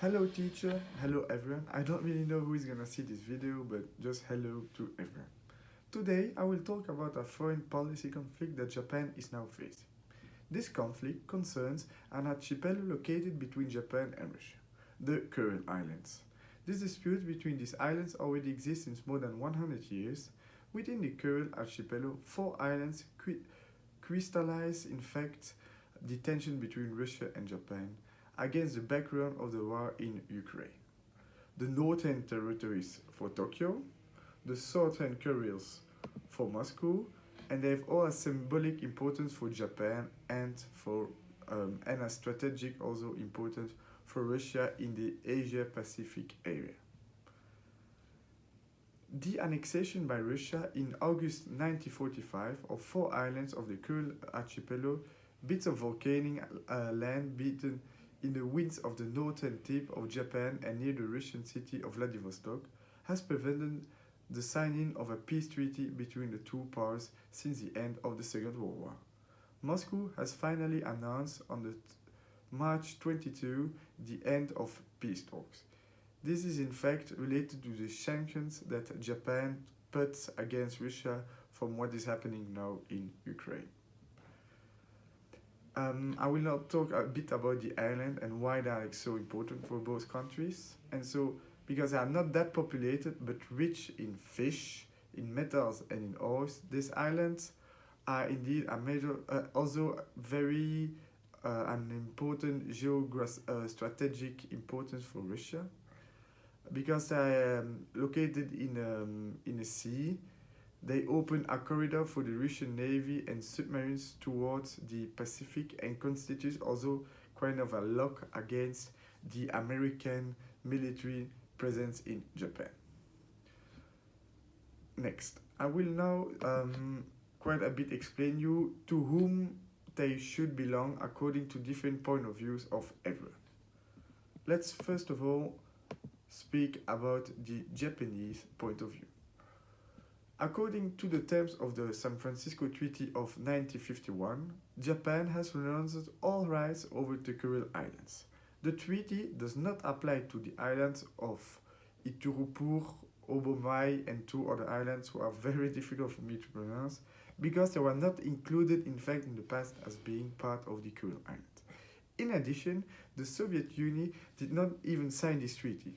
Hello teacher, hello everyone. I don't really know who is gonna see this video, but just hello to everyone. Today I will talk about a foreign policy conflict that Japan is now facing. This conflict concerns an archipelago located between Japan and Russia, the Kuril Islands. This dispute between these islands already exists since more than 100 years. Within the Kuril archipelago, four islands crystallize in fact the tension between Russia and Japan against the background of the war in Ukraine. The northern territories for Tokyo, the southern Kurils for Moscow, and they have all a symbolic importance for Japan and a strategic also importance for Russia in the Asia Pacific area. The annexation by Russia in August 1945 of four islands of the Kuril archipelago, bits of volcanic land beaten in the winds of the northern tip of Japan and near the Russian city of Vladivostok, has prevented the signing of a peace treaty between the two powers since the end of the Second World War. Moscow has finally announced on the March 22 the end of peace talks. This is in fact related to the sanctions that Japan puts against Russia from what is happening now in Ukraine. I will now talk a bit about the island and why they are so important for both countries. And so, because they are not that populated but rich in fish, in metals, and in ores, these islands are indeed a major, also very an important strategic importance for Russia, because they are located in a sea. They open a corridor for the Russian Navy and submarines towards the Pacific and constitute also kind of a lock against the American military presence in Japan. Next, I will now quite a bit explain you to whom they should belong according to different point of views of everyone. Let's first of all speak about the Japanese point of view. According to the terms of the San Francisco Treaty of 1951, Japan has renounced all rights over the Kuril Islands. The treaty does not apply to the islands of Iturupur, Obomai, and two other islands who are very difficult for me to pronounce because they were not included in fact in the past as being part of the Kuril Islands. In addition, the Soviet Union did not even sign this treaty.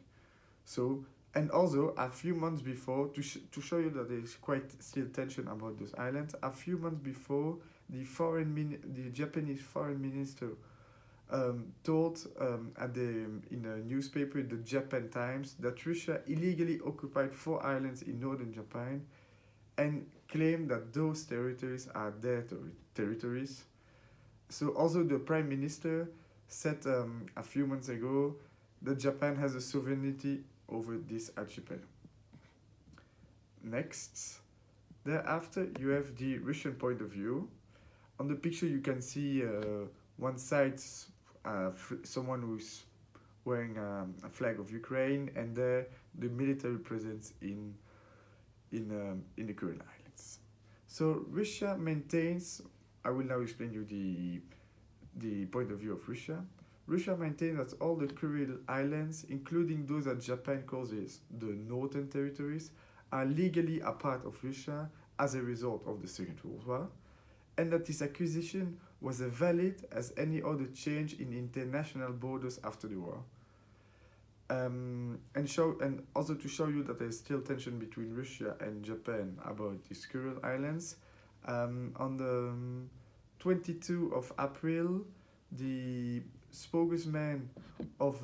And also, a few months before, to show you that there is quite still tension about those islands, a few months before, the Japanese foreign minister told in a newspaper, the Japan Times, that Russia illegally occupied four islands in northern Japan and claimed that those territories are their territories. So also the Prime Minister said a few months ago that Japan has a sovereignty over this archipelago. Next, thereafter you have the Russian point of view. On the picture you can see one side someone who's wearing a flag of Ukraine, and there the military presence in the Kuril Islands. So Russia maintains, I will now explain you the point of view of Russia. Russia maintains that all the Kuril Islands, including those that Japan calls the Northern Territories, are legally a part of Russia as a result of the Second World War, and that this acquisition was as valid as any other change in international borders after the war. And also to show you that there is still tension between Russia and Japan about these Kuril Islands, on the 22 of April, the spokesman of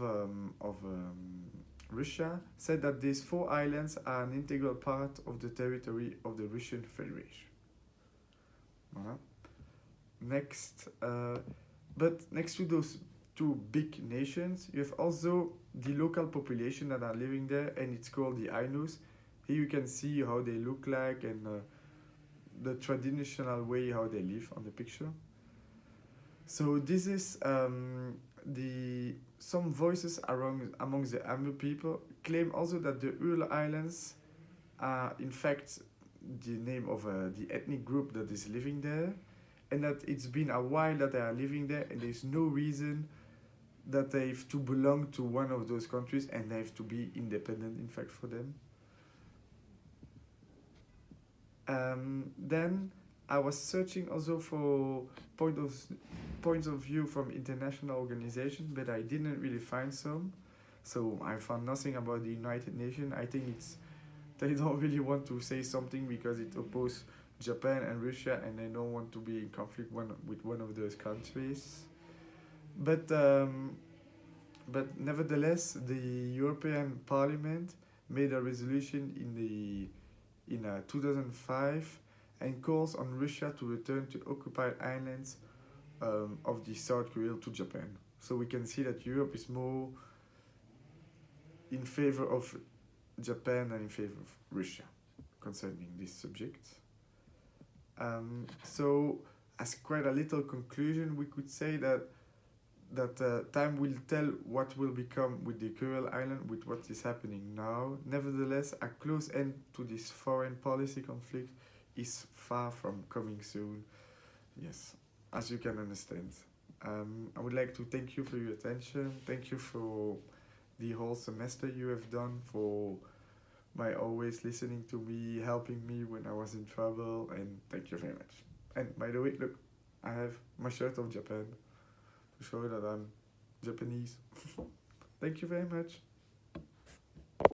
Russia said that these four islands are an integral part of the territory of the Russian Federation. Next, but next to those two big nations, you have also the local population that are living there, and it's called the Ainus. Here you can see how they look like and the traditional way how they live on the picture. So this is some voices among the Amur people claim also that the Ural Islands are in fact the name of the ethnic group that is living there, and that it's been a while that they are living there, and there's no reason that they have to belong to one of those countries and they have to be independent, in fact, for them. Then I was searching also for point of points of view from international organizations, but I didn't really find some. So I found nothing about the United Nations. I think it's they don't really want to say something because it opposes Japan and Russia, and they don't want to be in conflict with one of those countries. But nevertheless, the European Parliament made a resolution in 2005 and calls on Russia to return to occupied islands of the South Korea to Japan. So we can see that Europe is more in favor of Japan than in favor of Russia concerning this subject. So, as quite a little conclusion, we could say that time will tell what will become with the Kuril Island, with what is happening now. Nevertheless, a close end to this foreign policy conflict is far from coming soon. Yes, as you can understand. I would like to thank you for your attention. Thank you for the whole semester you have done, for by always listening to me, helping me when I was in trouble, and thank you very much. And by the way, look, I have my shirt of Japan to show that I'm Japanese. Thank you very much.